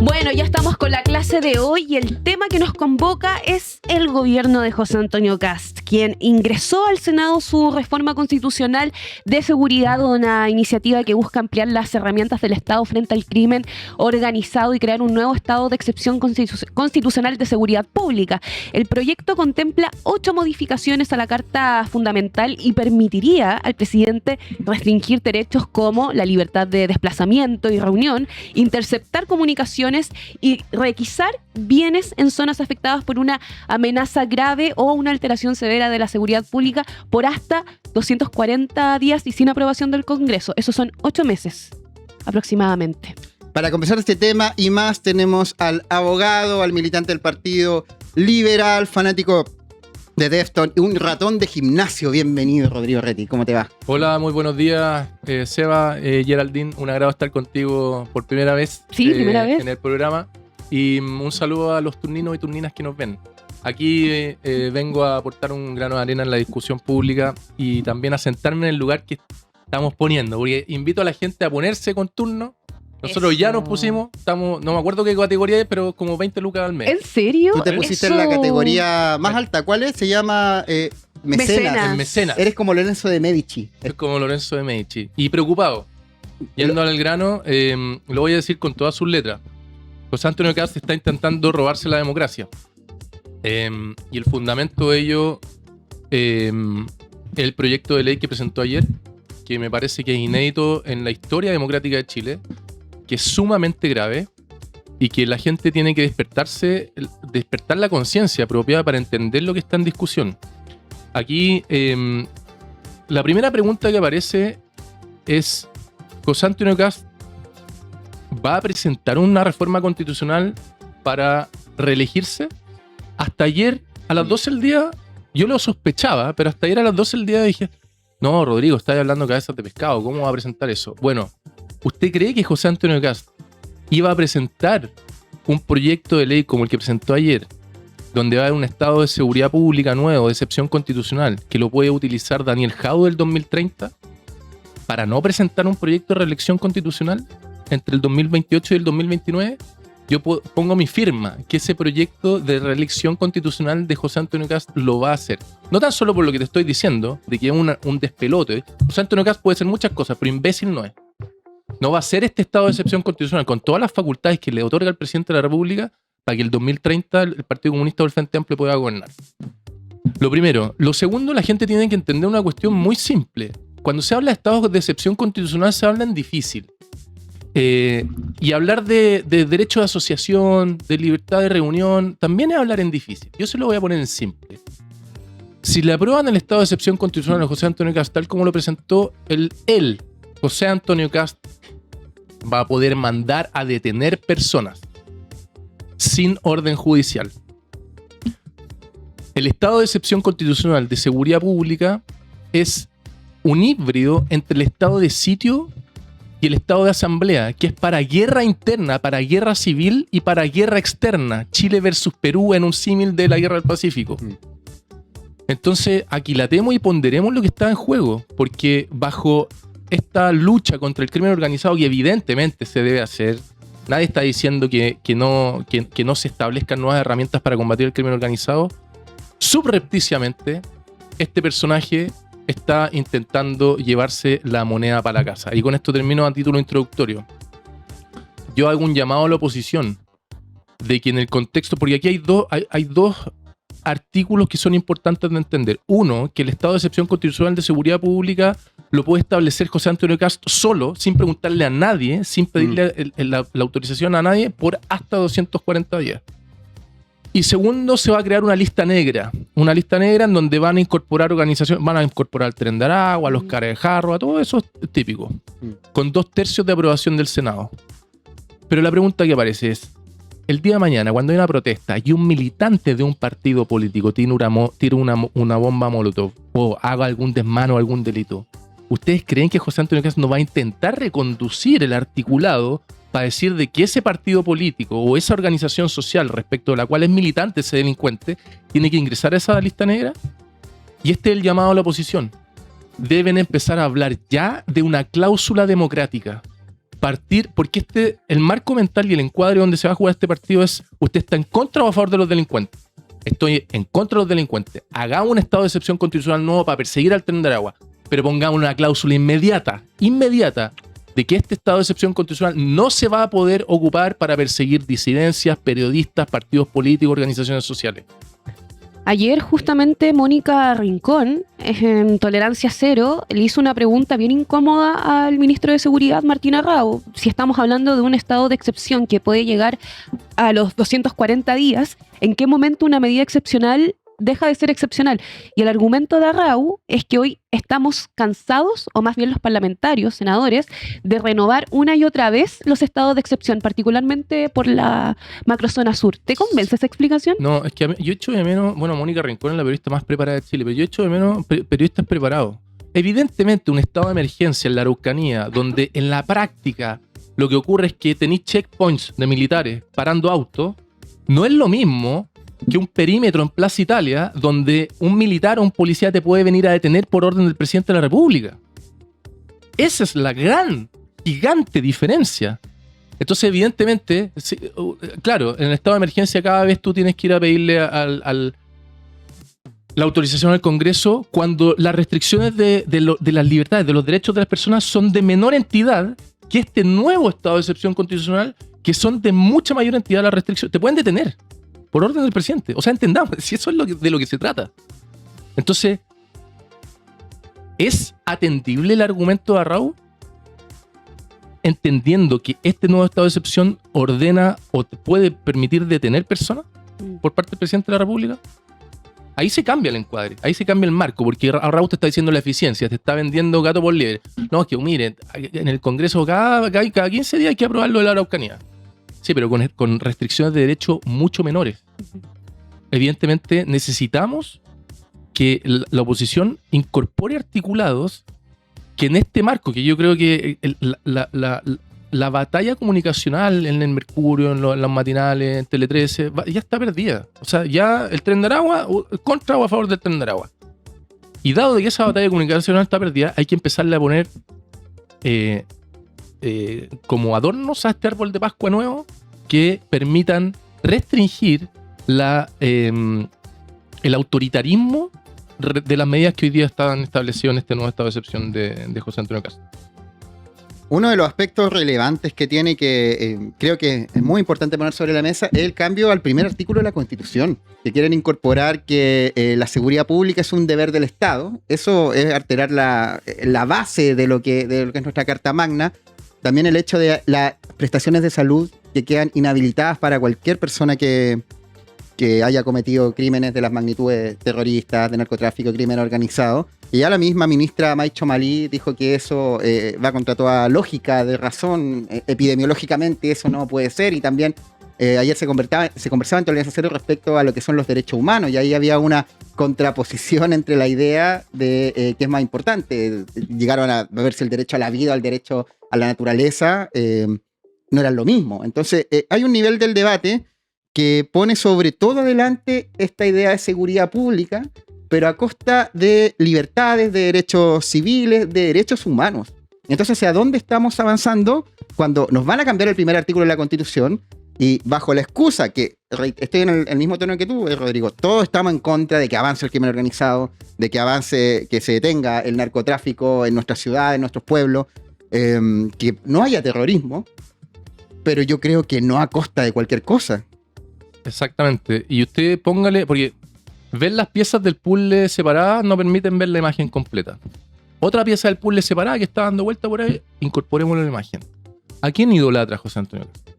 Bueno, ya estamos con la clase de hoy y el tema que nos convoca es el gobierno de José Antonio Kast, quien ingresó al Senado su reforma constitucional de seguridad, una iniciativa que busca ampliar las herramientas del Estado frente al crimen organizado y crear un nuevo estado de excepción constitucional de seguridad pública. El proyecto contempla 8 modificaciones a la Carta Fundamental y permitiría al presidente restringir derechos como la libertad de desplazamiento y reunión, interceptar comunicaciones y requisar bienes en zonas afectadas por una amenaza grave o una alteración severa de la seguridad pública por hasta 240 días y sin aprobación del Congreso. Esos son 8 meses aproximadamente. Para conversar este tema y más tenemos al abogado, al militante del Partido Liberal, fanático de Defton, un ratón de gimnasio. Bienvenido, Rodrigo Retti. ¿Cómo te va? Hola, muy buenos días, Seba, Geraldine. Un agrado estar contigo por primera vez, primera vez en el programa. Y un saludo a los turninos y turninas que nos ven. Aquí vengo a aportar un grano de arena en la discusión pública y también a sentarme en el lugar que estamos poniendo. Porque invito a la gente a ponerse con turno. Nosotros ya nos pusimos, no me acuerdo qué categoría es, pero como 20 lucas al mes. ¿En serio? Tú te pusiste en la categoría más alta. ¿Cuál es? Se llama mecenas. Mecenas. Eres como Lorenzo de Medici. Es como Lorenzo de Medici. Y preocupado. Yendo al grano, lo voy a decir con todas sus letras. José Antonio Kast está intentando robarse la democracia. Y el fundamento de ello, el proyecto de ley que presentó ayer, que me parece que es inédito en la historia democrática de Chile, que es sumamente grave y que la gente tiene que despertar la conciencia propia para entender lo que está en discusión. Aquí, la primera pregunta que aparece es: ¿José Antonio Kast va a presentar una reforma constitucional para reelegirse? Hasta ayer, a las 12 del día, yo lo sospechaba, pero hasta ayer a las 12 del día dije: no, Rodrigo, estás hablando cabezas de pescado, ¿cómo va a presentar eso? Bueno, ¿usted cree que José Antonio Kast iba a presentar un proyecto de ley como el que presentó ayer, donde va a haber un estado de seguridad pública nuevo, de excepción constitucional, que lo puede utilizar Daniel Jadue del 2030, para no presentar un proyecto de reelección constitucional entre el 2028 y el 2029? Yo pongo mi firma que ese proyecto de reelección constitucional de José Antonio Kast lo va a hacer. No tan solo por lo que te estoy diciendo, de que es un despelote. José Antonio Kast puede hacer muchas cosas, pero imbécil no es. No va a ser este estado de excepción constitucional con todas las facultades que le otorga el presidente de la República para que el 2030 el Partido Comunista o el Frente Amplio pueda gobernar. Lo primero. Lo segundo, la gente tiene que entender una cuestión muy simple. Cuando se habla de estados de excepción constitucional se habla en difícil. Y hablar de derecho de asociación, de libertad de reunión, también es hablar en difícil. Yo se lo voy a poner en simple. Si le aprueban el estado de excepción constitucional a José Antonio Kast, tal como lo presentó José Antonio Kast, va a poder mandar a detener personas sin orden judicial. El estado de excepción constitucional de seguridad pública es un híbrido entre el estado de sitio y el estado de asamblea, que es para guerra interna, para guerra civil y para guerra externa. Chile versus Perú en un símil de la guerra del Pacífico. Entonces, aquilatemos y ponderemos lo que está en juego, porque bajo esta lucha contra el crimen organizado, que evidentemente se debe hacer, nadie está diciendo que no se establezcan nuevas herramientas para combatir el crimen organizado. Subrepticiamente, este personaje está intentando llevarse la moneda para la casa. Y con esto termino a título introductorio. Yo hago un llamado a la oposición de que en el contexto, porque aquí hay dos artículos que son importantes de entender. Uno, que el estado de excepción constitucional de seguridad pública lo puede establecer José Antonio Kast solo, sin preguntarle a nadie, sin pedirle la autorización a nadie, por hasta 240 días. Y segundo, se va a crear una lista negra en donde van a incorporar organizaciones, van a incorporar al Tren de Aragua, a los Carejarro, a todo eso es típico, con 2/3 de aprobación del Senado. Pero la pregunta que aparece es: el día de mañana, cuando hay una protesta y un militante de un partido político tira una bomba molotov o haga algún desmano o algún delito, ¿ustedes creen que José Antonio Kast no va a intentar reconducir el articulado para decir de que ese partido político o esa organización social respecto a la cual es militante ese delincuente tiene que ingresar a esa lista negra? Y este es el llamado a la oposición. Deben empezar a hablar ya de una cláusula democrática. partir, porque el marco mental y el encuadre donde se va a jugar este partido es: ¿usted está en contra o a favor de los delincuentes? Estoy en contra de los delincuentes. Hagamos un estado de excepción constitucional nuevo para perseguir al Tren de Aragua, pero pongamos una cláusula inmediata, de que este estado de excepción constitucional no se va a poder ocupar para perseguir disidencias, periodistas, partidos políticos, organizaciones sociales. Ayer justamente Mónica Rincón, en Tolerancia Cero, le hizo una pregunta bien incómoda al ministro de Seguridad, Martín Arrau. Si estamos hablando de un estado de excepción que puede llegar a los 240 días, ¿en qué momento una medida excepcional deja de ser excepcional? Y el argumento de Arrau es que hoy estamos cansados, o más bien los parlamentarios, senadores, de renovar una y otra vez los estados de excepción, particularmente por la macrozona sur. ¿Te convence esa explicación? No, es que yo echo de menos, bueno, Mónica Rincón es la periodista más preparada de Chile, pero yo echo de menos periodistas preparados. Evidentemente, un estado de emergencia en la Araucanía, donde en la práctica lo que ocurre es que tenéis checkpoints de militares parando autos, no es lo mismo que un perímetro en Plaza Italia donde un militar o un policía te puede venir a detener por orden del presidente de la República. Esa es la gran, gigante diferencia. Entonces, evidentemente, claro, en el estado de emergencia cada vez tú tienes que ir a pedirle la autorización al Congreso cuando las restricciones de las libertades, de los derechos de las personas son de menor entidad que este nuevo estado de excepción constitucional, que son de mucha mayor entidad las restricciones. Te pueden detener por orden del presidente. O sea, entendamos, si eso es de lo que se trata. Entonces, ¿es atendible el argumento de Arrau? Entendiendo que este nuevo estado de excepción ordena o puede permitir detener personas por parte del presidente de la República. Ahí se cambia el encuadre, ahí se cambia el marco, porque Arrau te está diciendo la eficiencia, te está vendiendo gato por liebre. No, es que miren, en el Congreso cada 15 días hay que aprobarlo de la Araucanía. Sí, pero con restricciones de derecho mucho menores. Evidentemente necesitamos que la oposición incorpore articulados que en este marco, que yo creo que la batalla comunicacional en el Mercurio, en los matinales, en Tele 13, ya está perdida. O sea, ya el Tren de Aragua, contra o a favor del Tren de Aragua. Y dado de que esa batalla comunicacional está perdida, hay que empezarle a poner como adornos a este árbol de Pascua nuevo que permitan restringir el autoritarismo de las medidas que hoy día están establecidas en este nuevo estado de excepción de José Antonio Kast. Uno de los aspectos relevantes que tiene, que creo que es muy importante poner sobre la mesa, es el cambio al primer artículo de la Constitución, que quieren incorporar que la seguridad pública es un deber del Estado. Eso es alterar la base de lo que es nuestra Carta Magna. También el hecho de las prestaciones de salud que quedan inhabilitadas para cualquier persona que haya cometido crímenes de las magnitudes terroristas, de narcotráfico, crimen organizado. Y ya la misma ministra May Chomalí dijo que eso va contra toda lógica de razón. Epidemiológicamente eso no puede ser. Y también ayer se conversaba en Tolerancia Cero respecto a lo que son los derechos humanos. Y ahí había una contraposición entre la idea de qué es más importante. Llegaron a verse el derecho a la vida, el derecho a la naturaleza. No eran lo mismo. Entonces hay un nivel del debate que pone sobre todo adelante esta idea de seguridad pública, pero a costa de libertades, de derechos civiles, de derechos humanos. Entonces, ¿hacia dónde estamos avanzando cuando nos van a cambiar el primer artículo de la Constitución y bajo la excusa que, estoy en el mismo tono que tú, Rodrigo, todos estamos en contra de que avance el crimen organizado, de que avance, que se detenga el narcotráfico en nuestras ciudades, en nuestros pueblos, que no haya terrorismo, pero yo creo que no a costa de cualquier cosa. Exactamente. Y usted póngale, porque ver las piezas del puzzle separadas no permiten ver la imagen completa. Otra pieza del puzzle separada que está dando vuelta por ahí, incorporémosla en la imagen. ¿A quién idolatra José Antonio Kast?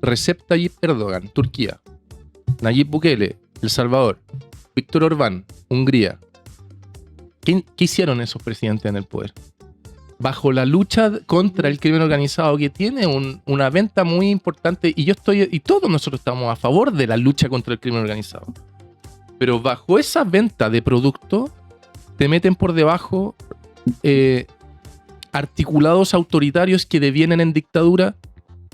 Recep Tayyip Erdogan, Turquía. Nayib Bukele, El Salvador. Víctor Orbán, Hungría. ¿Qué hicieron esos presidentes en el poder? Bajo la lucha contra el crimen organizado, que tiene una venta muy importante, y todos nosotros estamos a favor de la lucha contra el crimen organizado. Pero bajo esa venta de producto, te meten por debajo articulados autoritarios que devienen en dictadura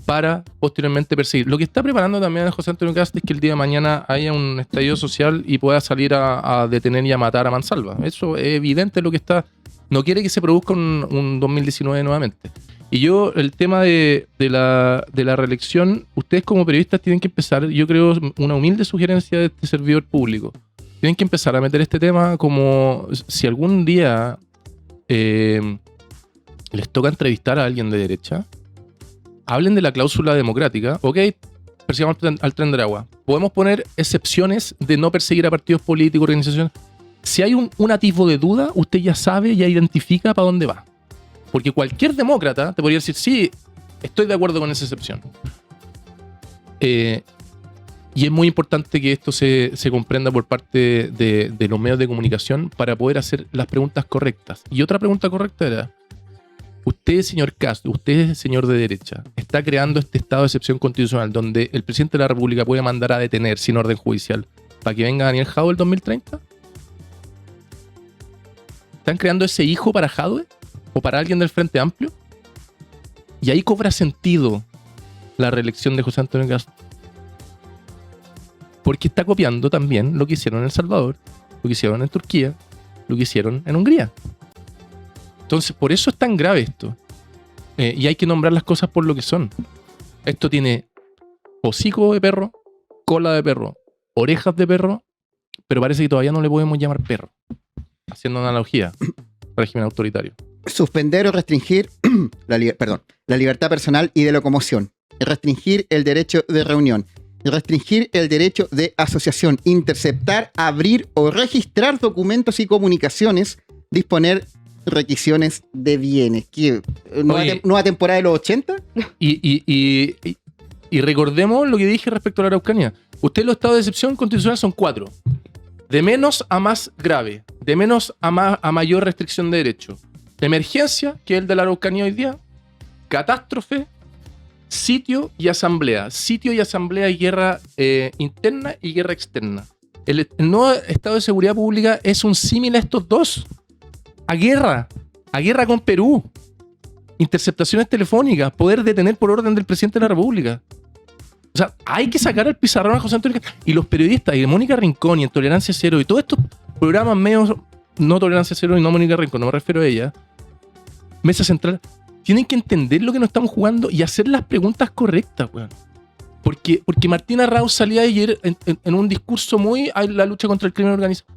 para posteriormente perseguir. Lo que está preparando también José Antonio Kast es que el día de mañana haya un estallido social y pueda salir a detener y a matar a mansalva. Eso es evidente lo que está. No quiere que se produzca un 2019 nuevamente. Y yo, el tema de la reelección, ustedes como periodistas tienen que empezar, yo creo, una humilde sugerencia de este servidor público. Tienen que empezar a meter este tema como si algún día les toca entrevistar a alguien de derecha, hablen de la cláusula democrática. Ok, persigamos al tren de agua. Podemos poner excepciones de no perseguir a partidos políticos, organizaciones. Si hay un atisbo de duda, usted ya sabe, ya identifica para dónde va. Porque cualquier demócrata te podría decir, sí, estoy de acuerdo con esa excepción. Y es muy importante que esto se comprenda por parte de los medios de comunicación para poder hacer las preguntas correctas. Y otra pregunta correcta era, usted, señor Kast, usted, señor de derecha, está creando este estado de excepción constitucional donde el presidente de la República puede mandar a detener sin orden judicial para que venga Daniel Jadwe el 2030. ¿Están creando ese hijo para Jadwe? ¿O para alguien del Frente Amplio? Y ahí cobra sentido la reelección de José Antonio Kast. Porque está copiando también lo que hicieron en El Salvador, lo que hicieron en Turquía, lo que hicieron en Hungría. Entonces, por eso es tan grave esto. Y hay que nombrar las cosas por lo que son. Esto tiene hocico de perro, cola de perro, orejas de perro, pero parece que todavía no le podemos llamar perro. Haciendo analogía al régimen autoritario. Suspender o restringir la libertad personal y de locomoción. Restringir el derecho de reunión. Restringir el derecho de asociación. Interceptar, abrir o registrar documentos y comunicaciones. Disponer requisiciones de bienes. ¿Qué? ¿Nueva temporada de los 80? Y recordemos lo que dije respecto a la Araucanía. Ustedes los estados de excepción constitucional son 4. De menos a más grave. De menos a mayor restricción de derecho. Emergencia, que es el de la Araucanía hoy día. Catástrofe, sitio y asamblea. Sitio y asamblea y guerra interna y guerra externa. El nuevo estado de seguridad pública es un símil a estos dos. A guerra con Perú. Interceptaciones telefónicas, poder detener por orden del presidente de la República. O sea, hay que sacar al pizarrón a José Antonio Kast. Y los periodistas, y Mónica Rincón, y en Tolerancia Cero, y todos estos programas medios, no Tolerancia Cero y no Mónica Rincón, no me refiero a ella, Mesa Central, tienen que entender lo que nos estamos jugando y hacer las preguntas correctas, weón. Porque Martina Raus salía ayer en un discurso muy a la lucha contra el crimen organizado.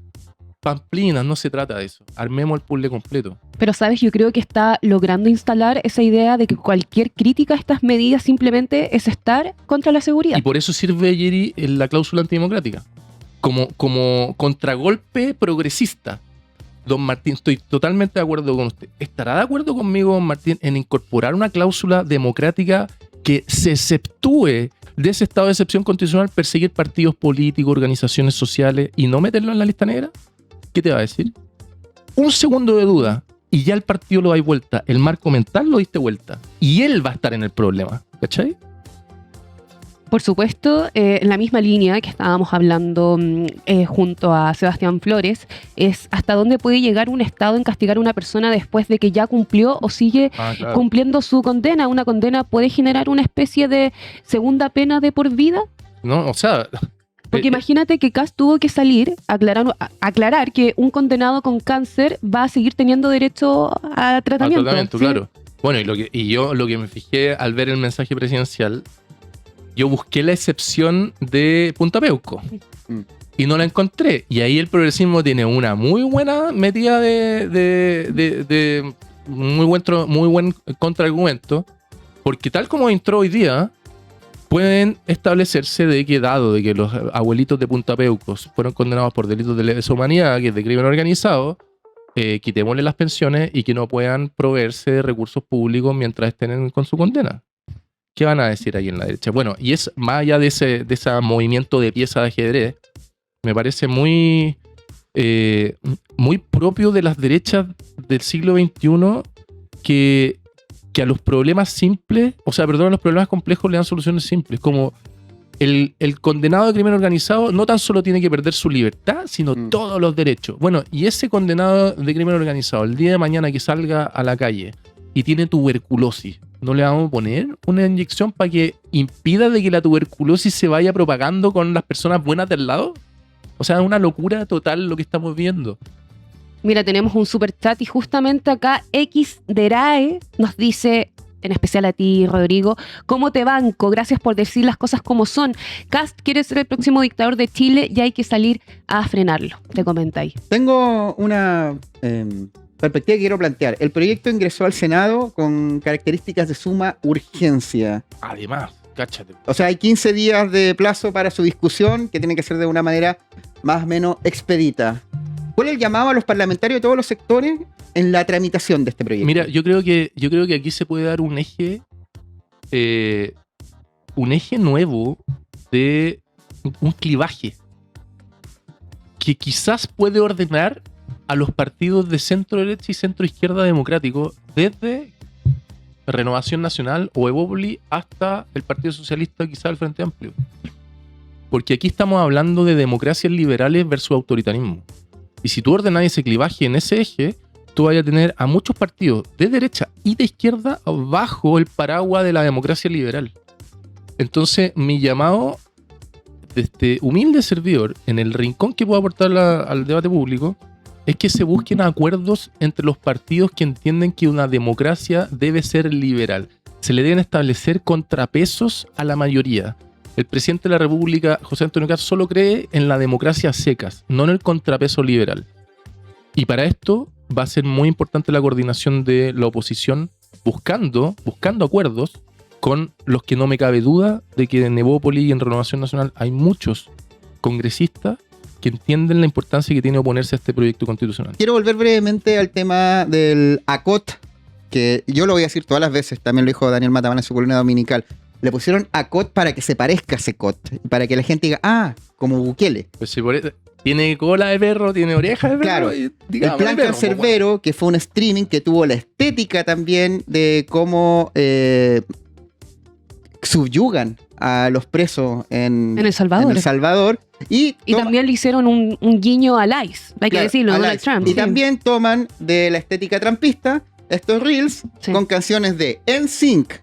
Pamplinas, no se trata de eso. Armemos el puzzle completo. Pero, ¿sabes? Yo creo que está logrando instalar esa idea de que cualquier crítica a estas medidas simplemente es estar contra la seguridad. Y por eso sirve, Yeri, la cláusula antidemocrática. Como contragolpe progresista. Don Martín, estoy totalmente de acuerdo con usted. ¿Estará de acuerdo conmigo, don Martín, en incorporar una cláusula democrática que se exceptúe de ese estado de excepción constitucional, perseguir partidos políticos, organizaciones sociales y no meterlo en la lista negra? ¿Qué te va a decir? Un segundo de duda y ya el partido lo da vuelta. El marco mental lo diste vuelta. Y él va a estar en el problema. ¿Cachai? Por supuesto, en la misma línea que estábamos hablando junto a Sebastián Flores, es hasta dónde puede llegar un Estado en castigar a una persona después de que ya cumplió o sigue cumpliendo su condena. Una condena puede generar una especie de segunda pena de por vida. No, o sea... Porque imagínate que Kast tuvo que salir a aclarar que un condenado con cáncer va a seguir teniendo derecho a tratamiento. ¿Sí? Claro. Bueno, y yo lo que me fijé al ver el mensaje presidencial, yo busqué la excepción de Punta Peuco y no la encontré. Y ahí el progresismo tiene una muy buena metida de muy buen contraargumento, porque tal como entró hoy día, pueden establecerse de que, dado de que los abuelitos de Punta Peuco fueron condenados por delitos de lesa humanidad, que es de crimen organizado, quitémosle las pensiones y que no puedan proveerse de recursos públicos mientras estén con su condena. ¿Qué van a decir ahí en la derecha? Bueno, y es más allá de ese movimiento de pieza de ajedrez, me parece muy propio de las derechas del siglo XXI que a los problemas simples, a los problemas complejos le dan soluciones simples, como el condenado de crimen organizado no tan solo tiene que perder su libertad, sino todos los derechos. Bueno, y ese condenado de crimen organizado, el día de mañana que salga a la calle y tiene tuberculosis. ¿No le vamos a poner una inyección para que impida de que la tuberculosis se vaya propagando con las personas buenas del lado? O sea, es una locura total lo que estamos viendo. Mira, tenemos un super chat y justamente acá Xderae nos dice, en especial a ti, Rodrigo, ¿cómo te banco? Gracias por decir las cosas como son. Kast quiere ser el próximo dictador de Chile y hay que salir a frenarlo. Te comenta ahí. Tengo una perspectiva que quiero plantear. El proyecto ingresó al Senado con características de suma urgencia. Además, cáchate. O sea, hay 15 días de plazo para su discusión, que tiene que ser de una manera más o menos expedita. ¿Cuál es el llamado a los parlamentarios de todos los sectores en la tramitación de este proyecto? Mira, yo creo que aquí se puede dar un eje nuevo de un clivaje que quizás puede ordenar a los partidos de centro derecha y centro izquierda democrático, desde Renovación Nacional o Evópoli hasta el Partido Socialista, quizás el Frente Amplio. Porque aquí estamos hablando de democracias liberales versus autoritarismo. Y si tú ordenas ese clivaje en ese eje, tú vas a tener a muchos partidos de derecha y de izquierda bajo el paraguas de la democracia liberal. Entonces, mi llamado de este humilde servidor, en el rincón que puedo aportar al debate público, es que se busquen acuerdos entre los partidos que entienden que una democracia debe ser liberal. Se le deben establecer contrapesos a la mayoría. El presidente de la República, José Antonio Kast, solo cree en la democracia a secas, no en el contrapeso liberal. Y para esto va a ser muy importante la coordinación de la oposición, buscando acuerdos con los que no me cabe duda de que en Evópoli y en Renovación Nacional hay muchos congresistas que entienden la importancia que tiene oponerse a este proyecto constitucional. Quiero volver brevemente al tema del ACOT, que yo lo voy a decir todas las veces, también lo dijo Daniel Matamana en su columna dominical. Le pusieron ACOT para que se parezca a Secot, para que la gente diga, como Bukele. Pues si tiene cola de perro, tiene oreja de perro. Claro, y, digamos, el plan Cancerbero, que fue un streaming que tuvo la estética también de cómo subyugan a los presos en El Salvador. Y también le hicieron un guiño a Lice, hay que decirlo, Donald Trump. Y también toman de la estética trumpista estos reels con canciones de NSYNC,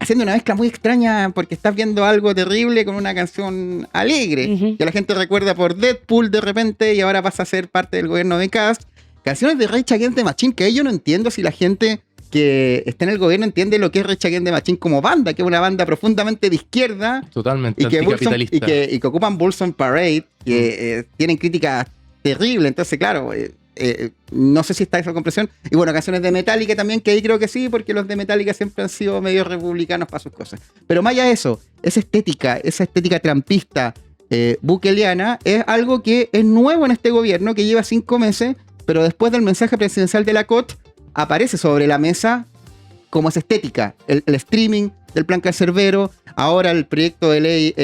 haciendo una mezcla muy extraña porque estás viendo algo terrible con una canción alegre, que la gente recuerda por Deadpool de repente y ahora pasa a ser parte del gobierno de Kast. Canciones de Rage Against the Machine, que yo no entiendo si la gente que está en el gobierno entiende lo que es Rage Against the Machine como banda, que es una banda profundamente de izquierda. Totalmente anticapitalista. Y que ocupan Bulls Parade, que tienen críticas terribles. Entonces, claro, no sé si está esa comprensión. Y bueno, canciones de Metallica también, que ahí creo que sí, porque los de Metallica siempre han sido medio republicanos para sus cosas. Pero más allá de eso, esa estética trumpista bukeliana, es algo que es nuevo en este gobierno, que lleva 5 meses, pero después del mensaje presidencial de la COT, aparece sobre la mesa como esa estética, el streaming del plan Cancerbero, ahora el proyecto de ley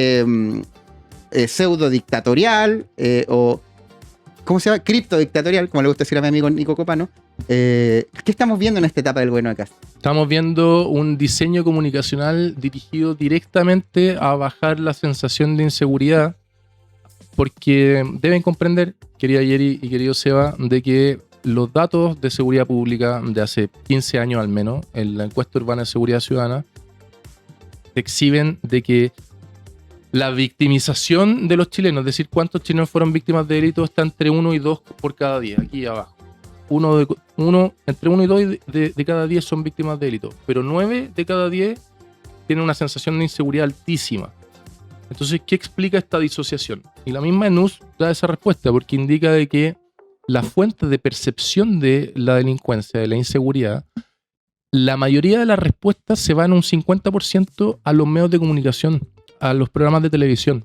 pseudo dictatorial, o ¿cómo se llama? Criptodictatorial, como le gusta decir a mi amigo Nico Copano. ¿Qué estamos viendo en esta etapa del gobierno de Kast? Estamos viendo un diseño comunicacional dirigido directamente a bajar la sensación de inseguridad, porque deben comprender, querida Yeri y querido Seba, de que los datos de seguridad pública de hace 15 años al menos, en la encuesta urbana de seguridad ciudadana, exhiben de que la victimización de los chilenos, es decir, cuántos chilenos fueron víctimas de delitos, está entre 1 y 2 por cada 10, aquí abajo. Entre 1 y 2 de cada 10 son víctimas de delitos, pero 9 de cada 10 tienen una sensación de inseguridad altísima. Entonces, ¿qué explica esta disociación? Y la misma ENUS da esa respuesta, porque indica de que la fuente de percepción de la delincuencia, de la inseguridad, la mayoría de las respuestas se van un 50% a los medios de comunicación, a los programas de televisión.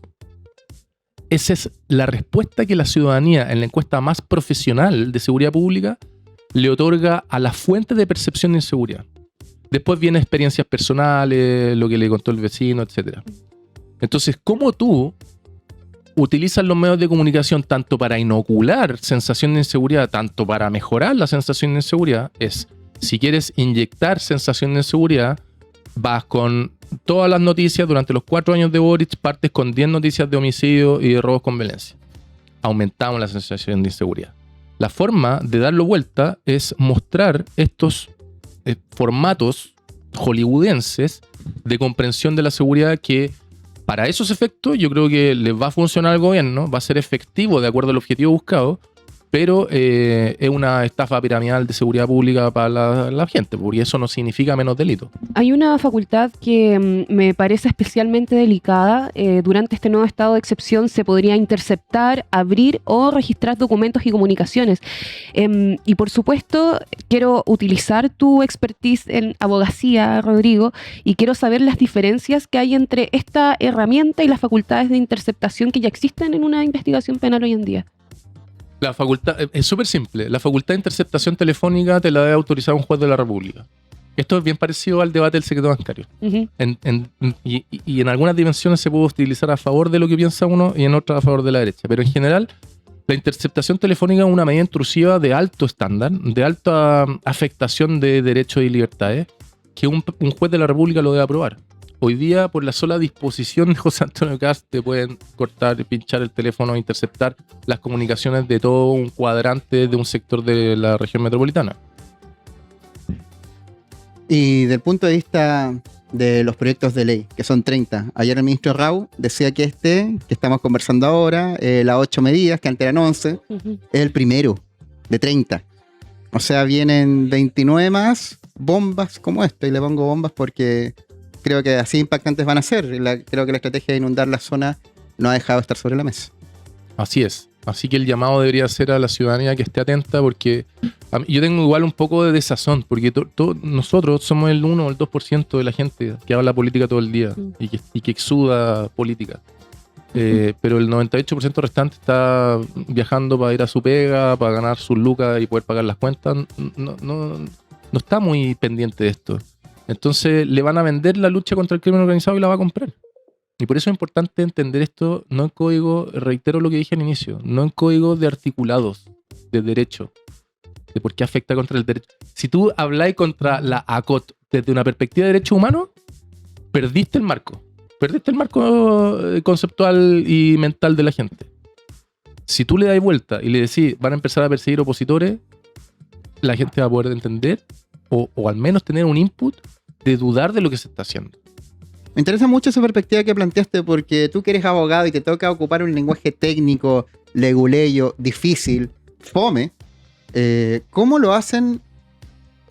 Esa es la respuesta que la ciudadanía en la encuesta más profesional de seguridad pública le otorga a la fuente de percepción de inseguridad. Después vienen experiencias personales, lo que le contó el vecino, etc. Entonces, ¿cómo tú utilizas los medios de comunicación tanto para inocular sensación de inseguridad, tanto para mejorar la sensación de inseguridad? Si quieres inyectar sensación de inseguridad, vas con todas las noticias durante los 4 años de Boric, partes con 10 noticias de homicidio y de robos con violencia. Aumentamos la sensación de inseguridad. La forma de darlo vuelta es mostrar estos formatos hollywoodenses de comprensión de la seguridad que para esos efectos yo creo que les va a funcionar al gobierno, va a ser efectivo de acuerdo al objetivo buscado, pero es una estafa piramidal de seguridad pública para la gente, porque eso no significa menos delito. Hay una facultad que me parece especialmente delicada. Durante este nuevo estado de excepción se podría interceptar, abrir o registrar documentos y comunicaciones. Y por supuesto, quiero utilizar tu expertise en abogacía, Rodrigo, y quiero saber las diferencias que hay entre esta herramienta y las facultades de interceptación que ya existen en una investigación penal hoy en día. La facultad es súper simple. La facultad de interceptación telefónica te la debe autorizar un juez de la República. Esto es bien parecido al debate del secreto bancario. Uh-huh. Y en algunas dimensiones se puede utilizar a favor de lo que piensa uno y en otras a favor de la derecha. Pero en general, la interceptación telefónica es una medida intrusiva de alto estándar, de alta afectación de derechos y libertades, que un juez de la República lo debe aprobar. Hoy día, por la sola disposición de José Antonio Kast, te pueden cortar, pinchar el teléfono e interceptar las comunicaciones de todo un cuadrante de un sector de la región metropolitana. Y del punto de vista de los proyectos de ley, que son 30, ayer el ministro Rau decía que que estamos conversando ahora, las 8 medidas, que antes eran 11, Uh-huh. es el primero de 30. O sea, vienen 29 más bombas como esto, y le pongo bombas porque creo que así impactantes van a ser. Creo que la estrategia de inundar la zona no ha dejado de estar sobre la mesa. Así es. Así que el llamado debería ser a la ciudadanía que esté atenta, porque yo tengo igual un poco de desazón, porque nosotros somos el 1 o el 2% de la gente que habla política todo el día y que exuda política. Pero el 98% restante está viajando para ir a su pega, para ganar sus lucas y poder pagar las cuentas. No está muy pendiente de esto. Entonces le van a vender la lucha contra el crimen organizado y la va a comprar. Y por eso es importante entender esto, no en código, reitero lo que dije al inicio, no en código de articulados, de derecho, de por qué afecta contra el derecho. Si tú habláis contra la ACOT desde una perspectiva de derechos humanos, perdiste el marco conceptual y mental de la gente. Si tú le das vuelta y le decís, van a empezar a perseguir opositores, la gente va a poder entender o al menos tener un input de dudar de lo que se está haciendo. Me interesa mucho esa perspectiva que planteaste, porque tú que eres abogado y te toca ocupar un lenguaje técnico, leguleyo, difícil, fome, ¿cómo lo hacen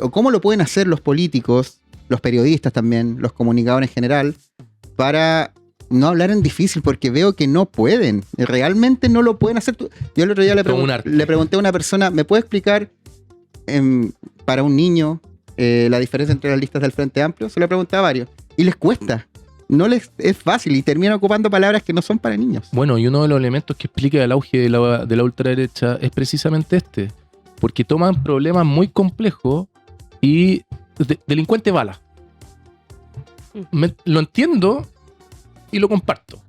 o cómo lo pueden hacer los políticos, los periodistas también, los comunicadores en general, para no hablar en difícil? Porque veo que no pueden, realmente no lo pueden hacer. Yo el otro día le pregunté a una persona, ¿me puede explicar para un niño la diferencia entre las listas del Frente Amplio? Se lo pregunté a varios y les cuesta. No les es fácil y terminan ocupando palabras que no son para niños. Bueno, y uno de los elementos que explica el auge de la ultraderecha es precisamente este, porque toman problemas muy complejos y delincuente bala. Lo entiendo y lo comparto,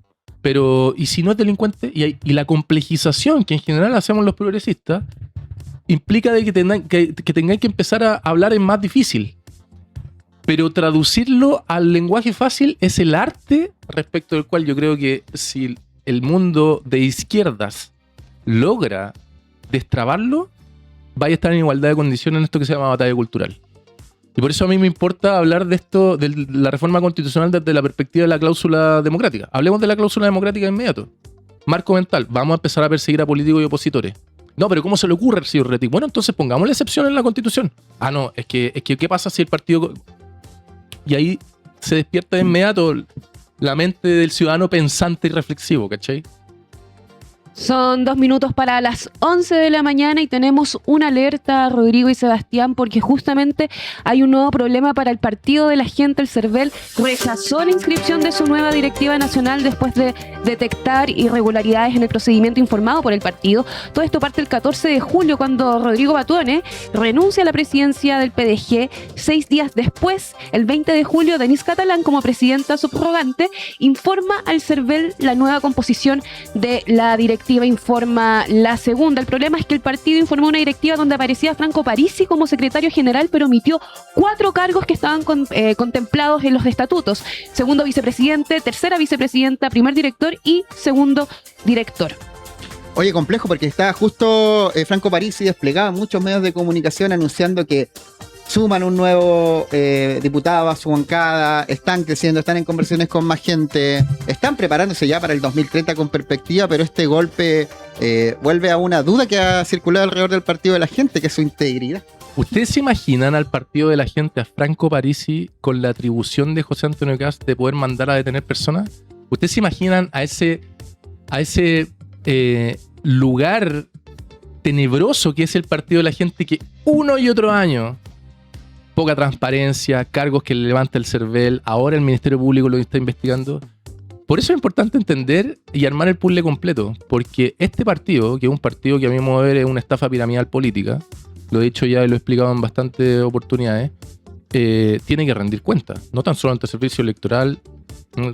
pero ¿y si no es delincuente? Y la complejización que en general hacemos los progresistas implica de que tengáis que empezar a hablar en más difícil. Pero traducirlo al lenguaje fácil es el arte respecto del cual yo creo que si el mundo de izquierdas logra destrabarlo, vaya a estar en igualdad de condiciones en esto que se llama batalla cultural. Y por eso a mí me importa hablar de esto, de la reforma constitucional desde la perspectiva de la cláusula democrática. Hablemos de la cláusula democrática de inmediato. Marco mental, vamos a empezar a perseguir a políticos y opositores. No, pero ¿cómo se le ocurre al señor Rettig? Bueno, entonces pongamos la excepción en la Constitución. Ah, no, es que ¿qué pasa si el partido...? Y ahí se despierta de inmediato la mente del ciudadano pensante y reflexivo, ¿cachai? Son 2 minutos para las 11 de la mañana y tenemos una alerta, Rodrigo y Sebastián, porque justamente hay un nuevo problema para el Partido de la Gente. El CERVEL rechazó la inscripción de su nueva directiva nacional después de detectar irregularidades en el procedimiento informado por el partido. Todo esto parte el 14 de julio, cuando Rodrigo Batuone renuncia a la presidencia del PDG. 6 días después, el 20 de julio, Denise Catalán, como presidenta subrogante, informa al CERVEL la nueva composición de la directiva. Informa la segunda. El problema es que el partido informó una directiva donde aparecía Franco Parisi como secretario general, pero omitió 4 cargos que estaban contemplados en los estatutos: segundo vicepresidente, tercera vicepresidenta, primer director y segundo director. Oye, complejo, porque estaba justo Franco Parisi desplegado en muchos medios de comunicación anunciando que suman un nuevo diputado a su bancada, están creciendo, están en conversaciones con más gente, están preparándose ya para el 2030 con perspectiva, pero este golpe vuelve a una duda que ha circulado alrededor del partido de la gente, que es su integridad. ¿Ustedes se imaginan al partido de la gente, a Franco Parisi, con la atribución de José Antonio Kast de poder mandar a detener personas? ¿Ustedes se imaginan a ese lugar tenebroso que es el partido de la gente, que uno y otro año, poca transparencia, cargos que le levanta el CERVEL, ahora el Ministerio Público lo está investigando? Por eso es importante entender y armar el puzzle completo, porque este partido, que es un partido que a mi modo de ver es una estafa piramidal política, lo he dicho ya y lo he explicado en bastantes oportunidades, tiene que rendir cuentas, no tan solo ante el servicio electoral,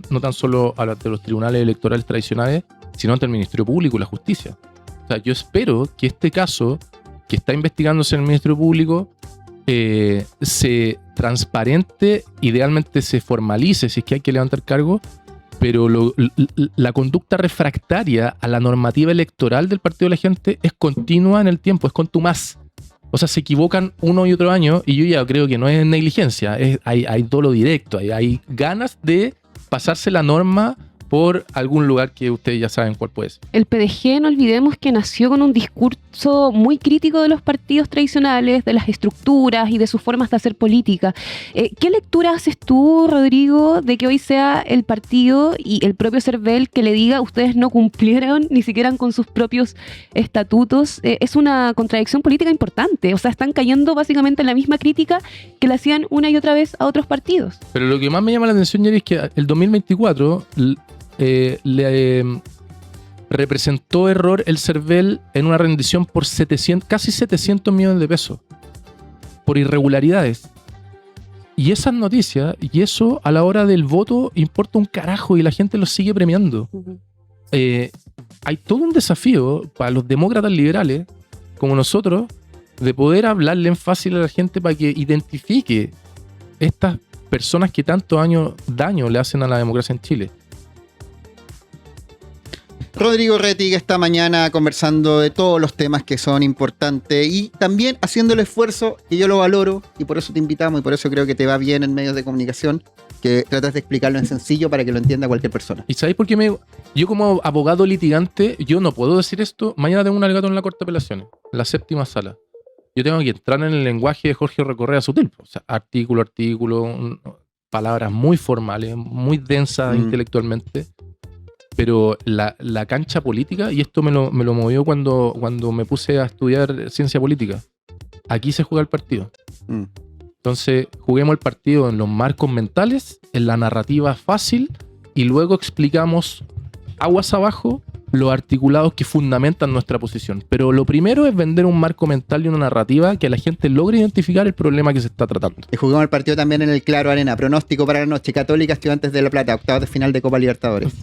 no tan solo ante los tribunales electorales tradicionales, sino ante el Ministerio Público y la justicia. O sea, yo espero que este caso que está investigándose en el Ministerio Público se transparente, idealmente se formalice si es que hay que levantar cargos, pero la conducta refractaria a la normativa electoral del partido de la gente es continua en el tiempo, es contumaz. O sea, se equivocan uno y otro año, y yo ya creo que no es negligencia, hay dolo directo, hay ganas de pasarse la norma por algún lugar que ustedes ya saben cuál puede ser. El PDG, no olvidemos que nació con un discurso muy crítico de los partidos tradicionales, de las estructuras y de sus formas de hacer política. ¿Qué lectura haces tú, Rodrigo, de que hoy sea el partido y el propio CERVEL que le diga ustedes no cumplieron ni siquiera con sus propios estatutos? Es una contradicción política importante. O sea, están cayendo básicamente en la misma crítica que le hacían una y otra vez a otros partidos. Pero lo que más me llama la atención, Jerry, es que el 2024... le representó error el CERVEL en una rendición por casi 700 millones de pesos por irregularidades, y esas noticias y eso a la hora del voto importa un carajo y la gente lo sigue premiando. Hay todo un desafío para los demócratas liberales como nosotros de poder hablarle en fácil a la gente para que identifique estas personas que tanto daño le hacen a la democracia en Chile. Rodrigo Rettig esta mañana conversando de todos los temas que son importantes y también haciendo el esfuerzo, que yo lo valoro y por eso te invitamos y por eso creo que te va bien en medios de comunicación, que tratas de explicarlo en sencillo para que lo entienda cualquier persona. ¿Y sabéis por qué yo como abogado litigante, yo no puedo decir esto? Mañana tengo un alegato en la Corte de Apelaciones, en la 7ª sala. Yo tengo que entrar en el lenguaje de Jorge Recorrea Sutil, o sea, artículo, palabras muy formales, muy densas intelectualmente. Pero la cancha política, y esto me lo movió cuando me puse a estudiar ciencia política, aquí se juega el partido. Entonces, juguemos el partido en los marcos mentales, en la narrativa fácil, y luego explicamos aguas abajo los articulados que fundamentan nuestra posición. Pero lo primero es vender un marco mental y una narrativa que la gente logre identificar el problema que se está tratando. Y jugamos el partido también en el Claro Arena. Pronóstico para la noche: Católica, Estudiantes de La Plata, octavos de final de Copa Libertadores.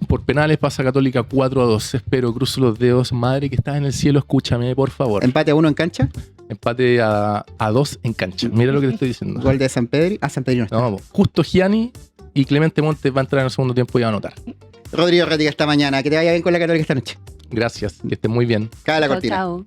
Por penales pasa Católica 4-2. Espero, cruzo los dedos. Madre que estás en el cielo, escúchame, por favor. ¿Empate a 1 en cancha? Empate a 2 en cancha. Mira lo que te estoy diciendo. ¿Gol de San Pedro? San Pedro no está. No, justo Gianni y Clemente Montes va a entrar en el segundo tiempo y va a anotar. Rodrigo Rettig esta mañana. Que te vaya bien con la Católica esta noche. Gracias, que estés muy bien. Cae la cortina. Chao.